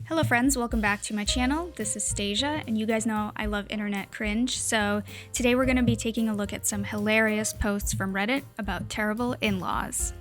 Hello friends, welcome back to my channel. This is Stasia, and you guys know I love internet cringe, so today we're going to be taking a look at some hilarious posts from Reddit about terrible in-laws.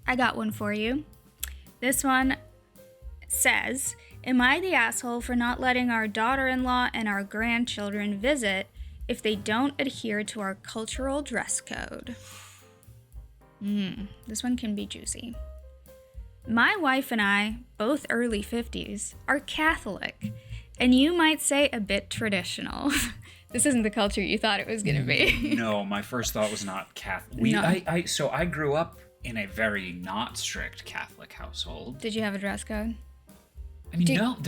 I got one for you. This one says, "Am I the asshole for not letting our daughter-in-law and our grandchildren visit if they don't adhere to our cultural dress code?" This one can be juicy. "My wife and I, both early 50s, are Catholic, and you might say a bit traditional." This isn't the culture you thought it was going to be. No, my first thought was not Catholic. No. So I grew up in a very not strict Catholic household. Did you have a dress code? I mean, no.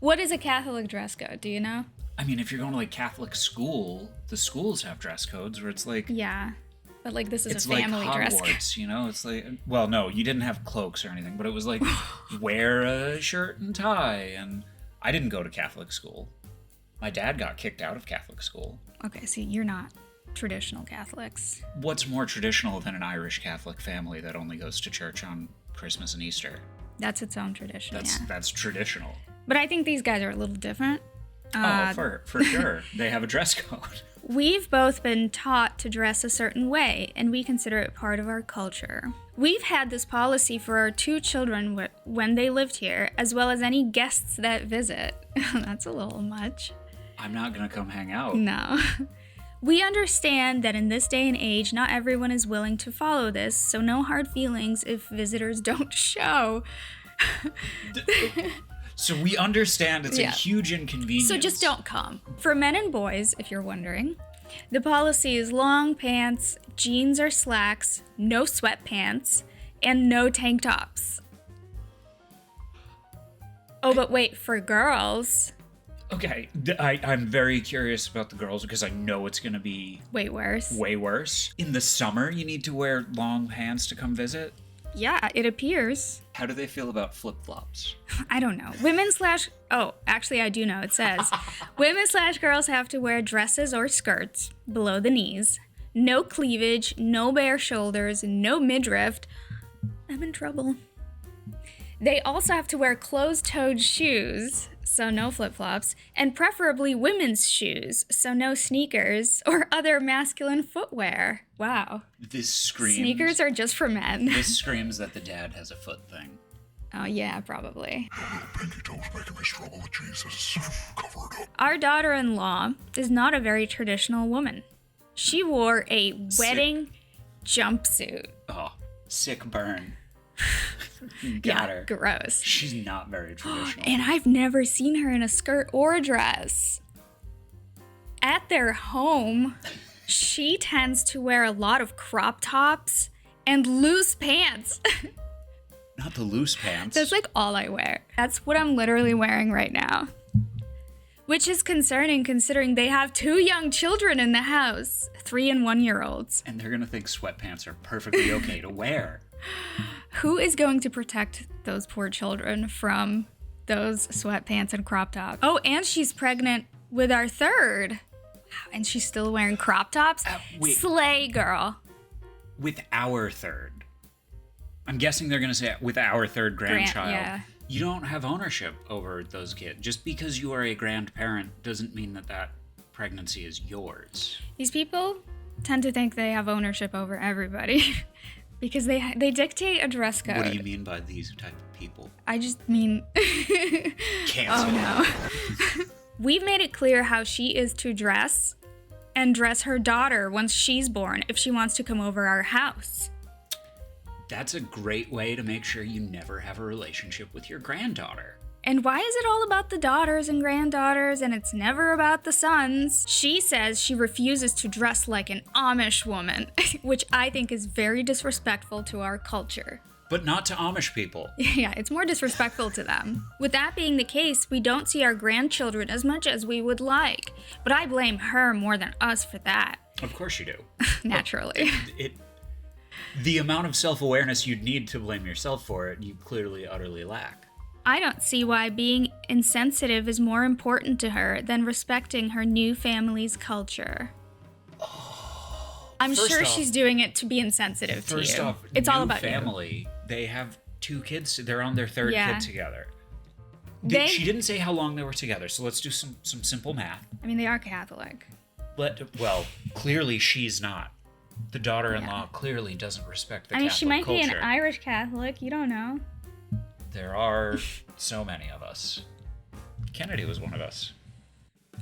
What is a Catholic dress code? Do you know? I mean, if you're going to like Catholic school, the schools have dress codes where it's like... Yeah. But, like, this is it's a family like dress Hogwarts, you know? It's like... Well, no, you didn't have cloaks or anything, but it was like, wear a shirt and tie. And I didn't go to Catholic school. My dad got kicked out of Catholic school. Okay, see, you're not traditional Catholics. What's more traditional than an Irish Catholic family that only goes to church on Christmas and Easter? That's its own tradition, That's traditional. But I think these guys are a little different. For sure. They have a dress code. We've both been taught to dress a certain way, and we consider it part of our culture. We've had this policy for our two children when they lived here, as well as any guests that visit. That's a little much. I'm not gonna come hang out. No. We understand that in this day and age, not everyone is willing to follow this, so no hard feelings if visitors don't show. So we understand it's a huge inconvenience. So just don't come. For men and boys, if you're wondering, the policy is long pants, jeans or slacks, no sweatpants, and no tank tops. Oh, but wait, for girls... Okay, I'm very curious about the girls because I know it's going to be... way worse. Way worse. In the summer, you need to wear long pants to come visit? Yeah, it appears. How do they feel about flip-flops? I don't know. Oh, actually I do know. It says, women/girls have to wear dresses or skirts below the knees. No cleavage, no bare shoulders, no midriff. I'm in trouble. They also have to wear closed-toed shoes, so no flip-flops, and preferably women's shoes, so no sneakers or other masculine footwear. Wow. This screams... Sneakers are just for men. This screams that the dad has a foot thing. Oh, yeah, probably. Your little pinky toes making me struggle with Jesus. Cover it up. Our daughter-in-law is not a very traditional woman. She wore a wedding jumpsuit. Oh, sick burn. Yeah, her. Gross. She's not very traditional. And I've never seen her in a skirt or a dress. At their home, she tends to wear a lot of crop tops and loose pants. Not the loose pants. That's like all I wear. That's what I'm literally wearing right now. Which is concerning considering they have two young children in the house, 3 and 1-year-olds. And they're gonna think sweatpants are perfectly okay to wear. Who is going to protect those poor children from those sweatpants and crop tops? Oh, and she's pregnant with our third. And she's still wearing crop tops? Wait. Slay, girl. With our third. I'm guessing they're going to say with our third grandchild. Yeah. You don't have ownership over those kids. Just because you are a grandparent doesn't mean that pregnancy is yours. These people tend to think they have ownership over everybody. Because they dictate a dress code. What do you mean by these type of people? I just mean... Cancel. Oh, no. We've made it clear how she is to dress and dress her daughter once she's born if she wants to come over our house. That's a great way to make sure you never have a relationship with your granddaughter. And why is it all about the daughters and granddaughters and it's never about the sons? She says she refuses to dress like an Amish woman, which I think is very disrespectful to our culture. But not to Amish people. Yeah, it's more disrespectful to them. With that being the case, we don't see our grandchildren as much as we would like. But I blame her more than us for that. Of course you do. Naturally. The amount of self-awareness you'd need to blame yourself for it, you clearly utterly lack. I don't see why being insensitive is more important to her than respecting her new family's culture. I'm First sure off- she's doing it to be insensitive to you. First off, it's all new about family. They have 2 kids. They're on their 3rd Yeah. kid together. They- She didn't say how long they were together, so let's do some simple math. you. I mean, they are Catholic. Well, clearly she's not. The daughter-in-law clearly doesn't respect the I mean, Catholic she might culture. be an Irish Catholic. You don't know. There are so many of us. Kennedy was one of us.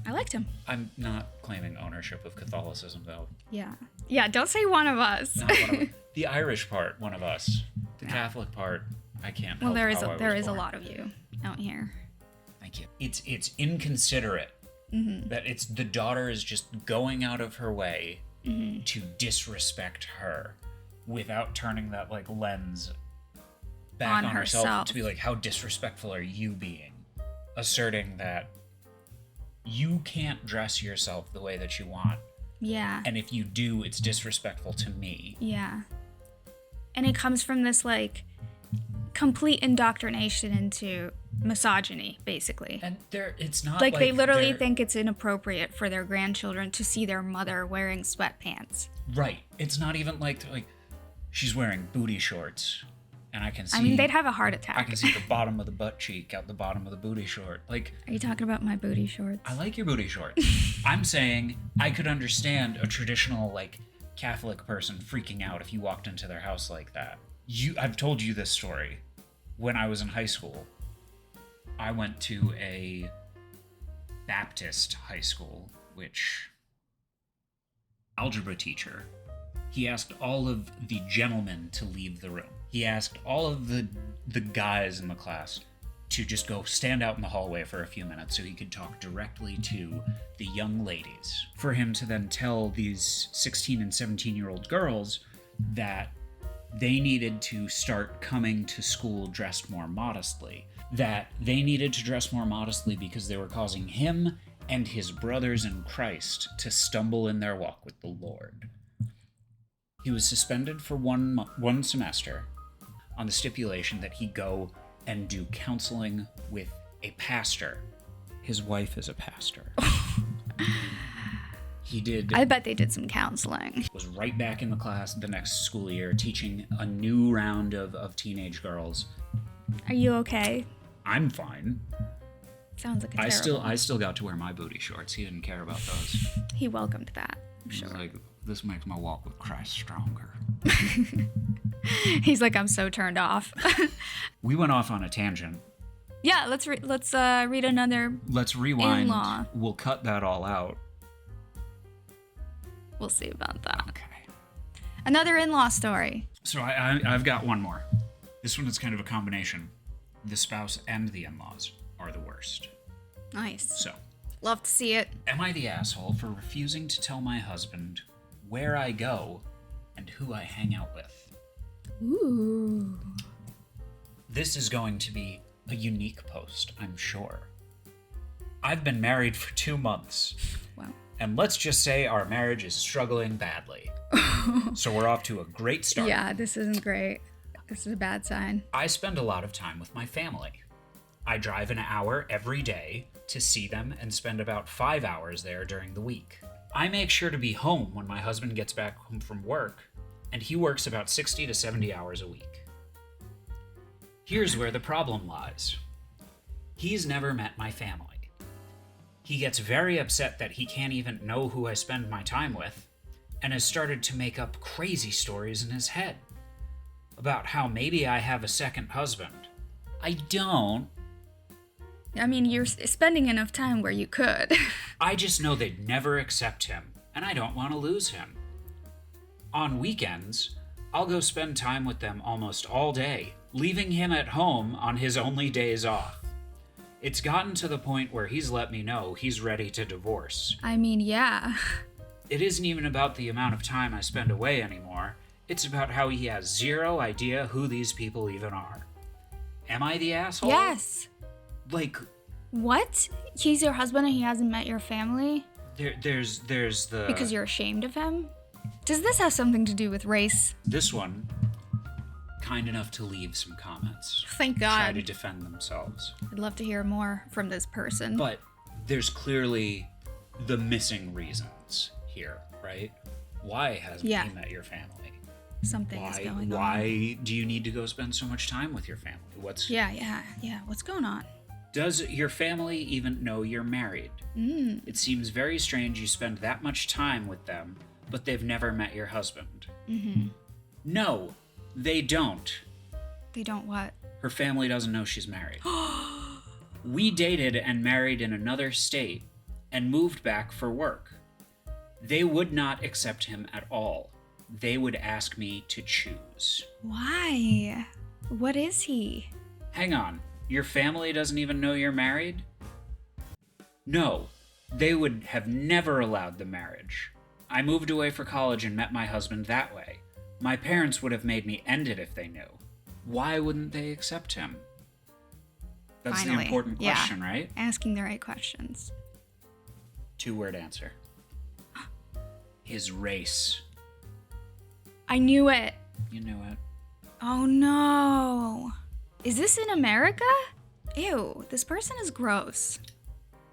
I liked him. I'm not claiming ownership of Catholicism, though. Yeah. Yeah, don't say one of us. Not one of the Irish part, one of us. The Catholic part, I can't. Well, help there is how I there was is a born. lot of you out here. Thank you. It's inconsiderate that it's the daughter is just going out of her way to disrespect her without turning that like lens back On on herself herself. to be like, how disrespectful are you being? Asserting that you can't dress yourself the way that you want, Yeah. and if you do, it's disrespectful to me. Yeah. And it comes from this like complete indoctrination into misogyny, basically. And it's not Like they literally they're- think it's inappropriate for their grandchildren to see their mother wearing sweatpants. right. It's not even like they're like she's wearing booty shorts, and I can see. I mean, they'd have a heart I attack. can see the bottom of the butt cheek out the bottom of the booty short. Like, Are you talking about my booty shorts? I like your booty shorts. I'm saying I could understand a traditional like Catholic person freaking out if you walked into their house like that. I've told you this story. When I was in high school, I went to a Baptist high school, which algebra teacher, he asked all of the gentlemen to leave the room. He asked all of the guys in the class to just go stand out in the hallway for a few minutes so he could talk directly to the young ladies. For him to then tell these 16 and 17-year-old girls that they needed to start coming to school dressed more modestly. That they needed to dress more modestly because they were causing him and his brothers in Christ to stumble in their walk with the Lord. He was suspended for one semester on the stipulation that he go and do counseling with a pastor. His wife is a pastor. He did. I bet they did some counseling. Was right back in the class the next school year, teaching a new round of teenage girls. Are you okay? I'm fine. Sounds like a I terrible. still got to wear my booty shorts. He didn't care about those. He welcomed that. I'm He sure. was like, this makes my walk with Christ stronger. He's like, I'm so turned off. We went off on a tangent. Yeah, let's read another. Let's rewind. In-law. We'll cut that all out. We'll see about that. Okay. Another in-law story. So I've got one more. This one is kind of a combination. The spouse and the in-laws are the worst. Nice. So, Love to see it. am I the asshole for refusing to tell my husband where I go and who I hang out with? Ooh. This is going to be a unique post, I'm sure. I've been married for 2 months, Wow. and let's just say our marriage is struggling badly. So we're off to a great start. Yeah, this isn't great. This is a bad sign. I spend a lot of time with my family. I drive an hour every day to see them and spend about 5 hours there during the week. I make sure to be home when my husband gets back home from work, and he works about 60 to 70 hours a week. Here's where the problem lies. He's never met my family. He gets very upset that he can't even know who I spend my time with, and has started to make up crazy stories in his head about how maybe I have a second husband. I don't. I mean, you're spending enough time where you could. I just know they'd never accept him, and I don't want to lose him. On weekends, I'll go spend time with them almost all day, leaving him at home on his only days off. It's gotten to the point where he's let me know he's ready to divorce. I mean, yeah. It isn't even about the amount of time I spend away anymore. It's about how he has zero idea who these people even are. Am I the asshole? Yes. Like, What? He's your husband and he hasn't met your family? there's the... Because you're ashamed of him? Does this have something to do with race? This one, kind enough to leave some comments. Thank Try to God. defend themselves. I'd love to hear more from this person. But there's clearly the missing reasons here, right? Why hasn't Yeah. he met your family? Something is going on. Why do you need to go spend so much time with your family? Yeah. What's going on? Does your family even know you're married? It seems very strange you spend that much time with them, but they've never met your husband. No, they don't. They don't what? Her family doesn't know she's married. We dated and married in another state and moved back for work. They would not accept him at all. They would ask me to choose. Why? What is he? Hang on, your family doesn't even know you're married? No, they would have never allowed the marriage. I moved away for college and met my husband that way. My parents would have made me end it if they knew. Why wouldn't they accept him? That's Finally, the important question, yeah. right? Asking the right questions. 2-word answer. His race. I knew it. You knew it. Oh no. Is this in America? Ew, this person is gross.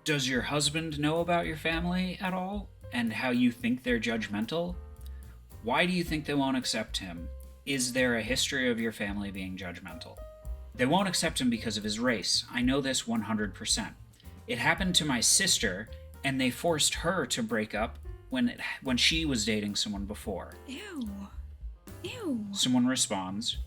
Does your husband know about your family at all? And how you think they're judgmental? Why do you think they won't accept him? Is there a history of your family being judgmental? They won't accept him because of his race. I know this 100%. It happened to my sister, and they forced her to break up when she was dating someone before. Ew. Someone responds,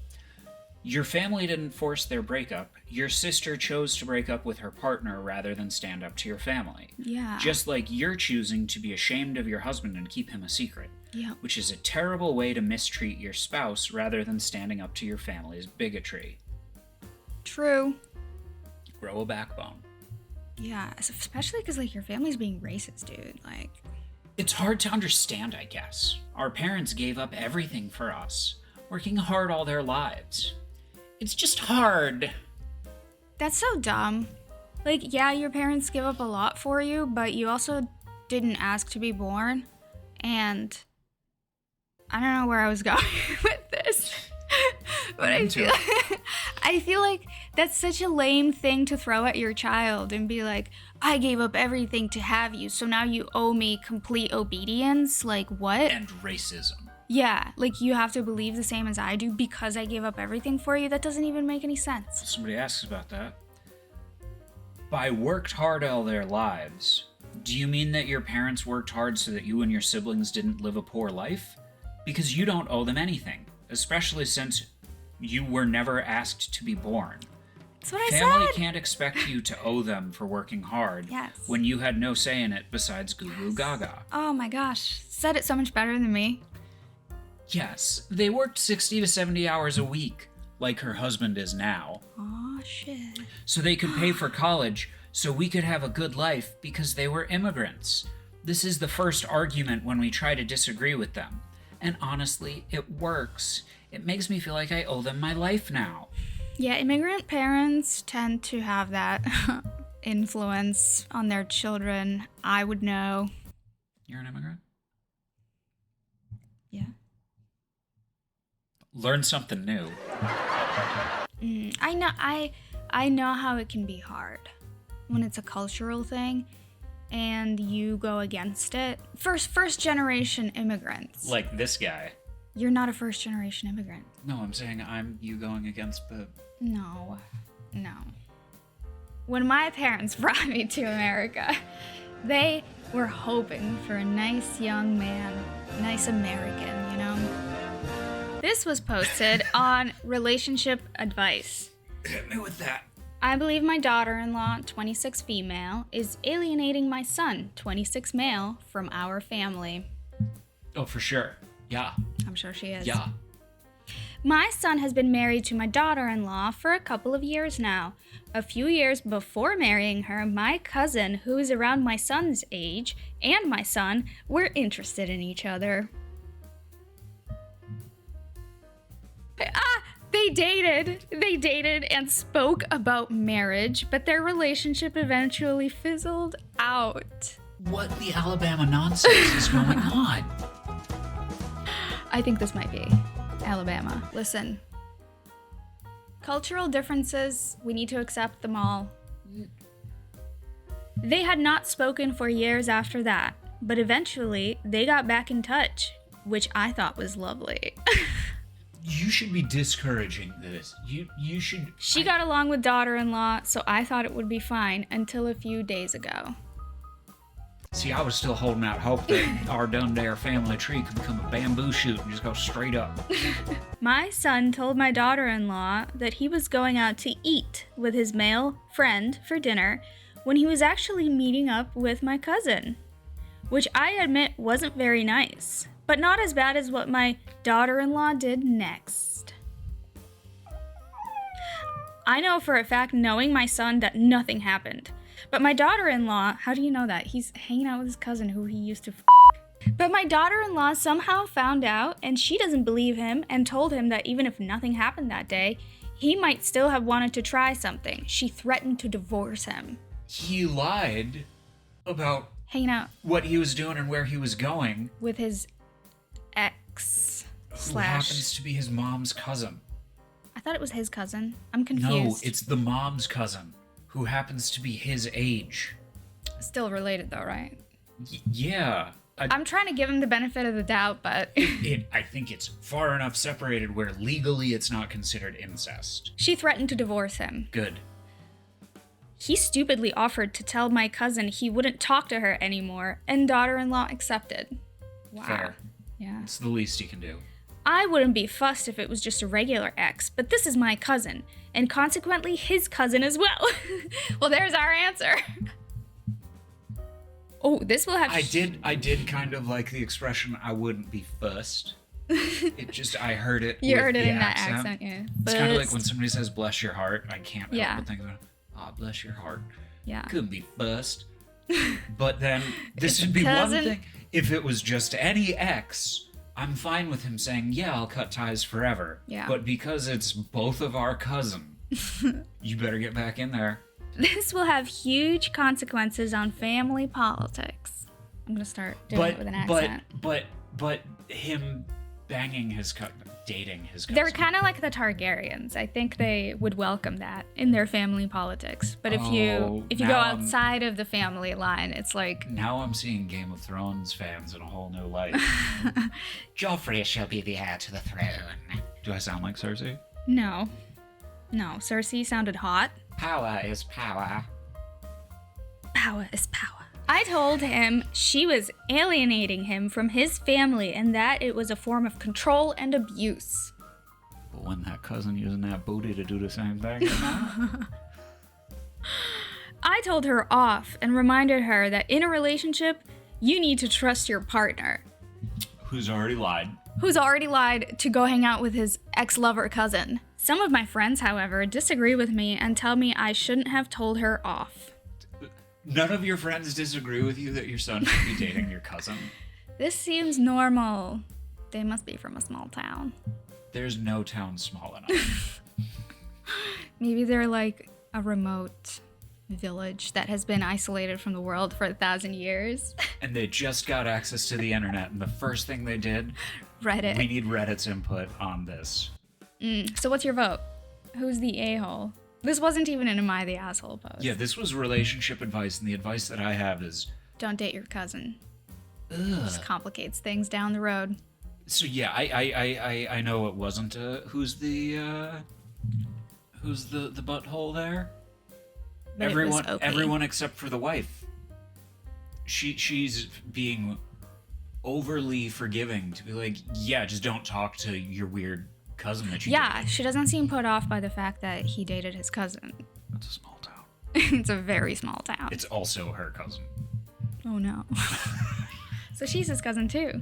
your family didn't force their breakup. Your sister chose to break up with her partner rather than stand up to your family. Yeah. Just like you're choosing to be ashamed of your husband and keep him a secret. Yeah. Which is a terrible way to mistreat your spouse rather than standing up to your family's bigotry. True. Grow a backbone. Yeah, especially because, like, your family's being racist, dude. Like... It's hard to understand, I guess. Our parents gave up everything for us, working hard all their lives. It's just hard. That's so dumb. Like, yeah, your parents give up a lot for you, but you also didn't ask to be born. And I don't know where I was going with this. But I feel like that's such a lame thing to throw at your child and be like, I gave up everything to have you, so now you owe me complete obedience. Like, what? And racism. Yeah, like you have to believe the same as I do because I gave up everything for you. That doesn't even make any sense. Somebody asks about that. By worked hard all their lives, do you mean that your parents worked hard so that you and your siblings didn't live a poor life? Because you don't owe them anything, especially since you were never asked to be born. That's what Family I said. can't expect you to owe them for working hard when you had no say in it besides goo goo gaga. Oh my gosh, said it so much better than me. Yes, they worked 60 to 70 hours a week, like her husband is now. Oh shit. So they could pay for college, so we could have a good life because they were immigrants. This is the first argument when we try to disagree with them. And honestly, it works. It makes me feel like I owe them my life now. Yeah, immigrant parents tend to have that influence on their children. I would know. You're an immigrant? Yeah. Learn something new. I know how it can be hard when it's a cultural thing and you go against it. First generation immigrants. Like this guy. You're not a first generation immigrant. No, I'm saying you going against the... No. When my parents brought me to America, they were hoping for a nice young man, nice American, you know? This was posted on Relationship Advice. Hit me with that. I believe my daughter-in-law, 26 female, is alienating my son, 26 male, from our family. Oh, for sure. Yeah. I'm sure she is. Yeah. My son has been married to my daughter-in-law for a couple of years now. A few years before marrying her, my cousin, who is around my son's age, and my son were interested in each other. They dated and spoke about marriage, but their relationship eventually fizzled out. What the Alabama nonsense is going on? I think this might be Alabama. Listen, cultural differences, we need to accept them all. They had not spoken for years after that, but eventually they got back in touch. which I thought was lovely. You should be discouraging this. You should... She got along with daughter-in-law, so I thought it would be fine until a few days ago. See, I was still holding out hope that our Dundare family tree could become a bamboo shoot and just go straight up. My son told my daughter-in-law that he was going out to eat with his male friend for dinner when he was actually meeting up with my cousin, which I admit wasn't very nice, but not as bad as what my daughter-in-law did next. I know for a fact, knowing my son, that nothing happened. But my daughter-in-law, how do you know that? He's hanging out with his cousin who he used to f***. But my daughter-in-law somehow found out, and she doesn't believe him, and told him that even if nothing happened that day, he might still have wanted to try something. She threatened to divorce him. He lied about Hanging out what he was doing and where he was going. with his ex Who happens to be his mom's cousin. I thought it was his cousin. I'm confused. No, it's the mom's cousin, who happens to be his age. Still related though, right? Yeah. I'm trying to give him the benefit of the doubt, but... I think it's far enough separated where legally it's not considered incest. She threatened to divorce him. Good. He stupidly offered to tell my cousin he wouldn't talk to her anymore, and daughter-in-law accepted. Wow. Fair. Yeah. It's the least you can do. I wouldn't be fussed if it was just a regular ex, but this is my cousin, and consequently his cousin as well. Well, there's our answer. Oh, this will have... I did kind of like the expression, I wouldn't be fussed. I heard it. You with heard it the in that accent, yeah. It's kind of like when somebody says, bless your heart. I can't Yeah. help but think of it. Oh, bless your heart. Yeah. Couldn't be fussed. But then, this It's would a be cousin. one thing. If it was just any ex, I'm fine with him saying, yeah, I'll cut ties forever. Yeah. But because it's both of our cousin, you better get back in there. This will have huge consequences on family politics. I'm gonna start doing it with an accent. But him banging his cousin, dating his cousin. They're kind of like the Targaryens. I think they would welcome that in their family politics. But if you go now I'm- outside of the family line, it's like... Now I'm seeing Game of Thrones fans in a whole new light. Joffrey shall be the heir to the throne. Do I sound like Cersei? No, Cersei sounded hot. Power is power. Power is power. I told him she was alienating him from his family and that it was a form of control and abuse. But when that cousin using that booty to do the same thing, you know? I told her off and reminded her that in a relationship, you need to trust your partner. Who's already lied. Who's already lied to go hang out with his ex-lover cousin. Some of my friends, however, disagree with me and tell me I shouldn't have told her off. None of your friends disagree with you that your son should be dating your cousin. This seems normal. They must be from a small town. There's no town small enough. Maybe they're like a remote village that has been isolated from the world for 1,000 years. And they just got access to the internet, and the first thing they did, Reddit. we need Reddit's input on this. So what's your vote? Who's the a-hole? This wasn't even an Am I the Asshole post. Yeah, this was relationship advice, and the advice that I have is... Don't date your cousin. Ugh. Just complicates things down the road. So yeah, I know it wasn't, who's the butthole there? But it was okay. Everyone except for the wife. She's being overly forgiving to be like, yeah, just don't talk to your weird cousin that you Yeah, dated. she doesn't seem put off by the fact that he dated his cousin. It's a small town. It's a very small town. It's also her cousin. Oh no. So she's his cousin too.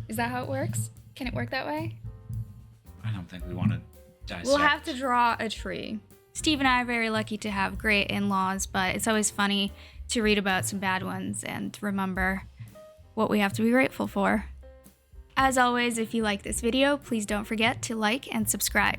Is that how it works? Can it work that way? I don't think we want to dissect. We'll have to draw a tree. Steve and I are very lucky to have great in-laws, but it's always funny to read about some bad ones and remember what we have to be grateful for. As always, if you like this video, please don't forget to like and subscribe.